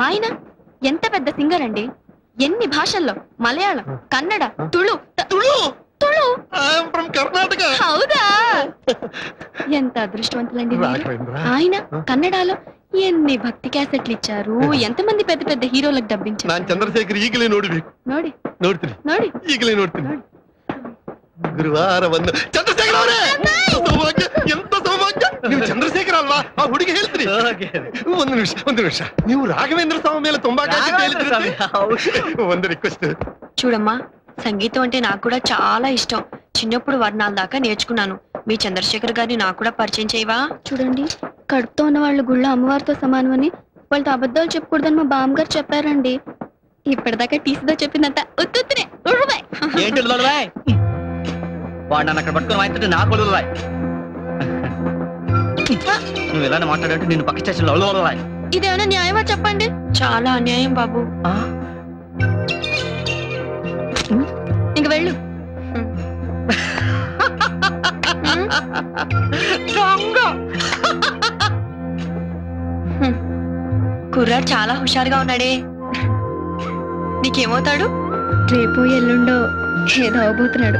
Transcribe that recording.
ఆయన ఎంత పెద్ద సింగర్ అండి, ఎన్ని భాషల్లో, మలయాళం, కన్నడ, తుళు తుళు తుళు కర్ణాటక. హౌదా, ఎంత అదృష్టవంతులండి ఆయన. కన్నడలో ఎన్ని భక్తి క్యాసెట్లు ఇచ్చారు, ఎంతమంది పెద్ద పెద్ద హీరోలకు డబ్బించారు. ನಾನು ಚಂದ್ರಶೇಖರ್ ಈಗಲೇ ನೋಡ್ಬೇಕು. ನೋಡಿ ನೋಡ್ತೀನಿ ನೋಡಿ ಈಗಲೇ ನೋಡ್ತೀನಿ. ಗುರುವಾರ ಬಂದು ಚಂದ್ರಶೇಖರ್ ಅವರೇ, ಸೌಭಾಗ್ಯ, ಎಂತ ಸೌಭಾಗ್ಯ. ನೀವು ಚಂದ್ರಶೇಖರ್ ಅಲ್ವಾ? ಆ ಹುಡುಗಿ ಹೇಳ್ತೀನಿ. ಒಂದು ನಿಮಿಷ ನೀವು ರಾಘವೇಂದ್ರ ಸ್ವಾಮಿ ಮೇಲೆ ತುಂಬಾ ಒಂದು రిక్వెస్ట్. చూడమ్మా, సంగీతం అంటే నాకు కూడా చాలా ఇష్టం. చిన్నప్పుడు వర్ణాల దాకా నేర్చుకున్నాను. మీ చంద్రశేఖర్ గారిని నాకు కూడా పరిచయం చేయవా? చూడండి, కడుపుతో ఉన్న వాళ్ళ గుళ్ళో అమ్మవారితో సమానమని, వాళ్ళతో అబద్ధాలు చెప్పకూడదని మా బామ్మగారు చెప్పారండి. ఇప్పటిదాకా టీసీతో చెప్పిందంట ఉత్తునే ఏంటి వాడు నన్ను అక్కడ పట్టుకుని వాయిస్తుంటే నాకు వదలవాయ్. నువ్వు ఎలా మాట్లాడంటే నేను పక్క స్టేషన్లో వదలవాయ్. ఇదేమైనా న్యాయమా చెప్పండి? చాలా అన్యాయం బాబు. ఇంక వెళ్ళు. కుర్రాడు చాలా హుషారుగా ఉన్నాడే. నీకేమవుతాడు? రేపు ఎల్లుండో ఏదో అవబోతున్నాడు.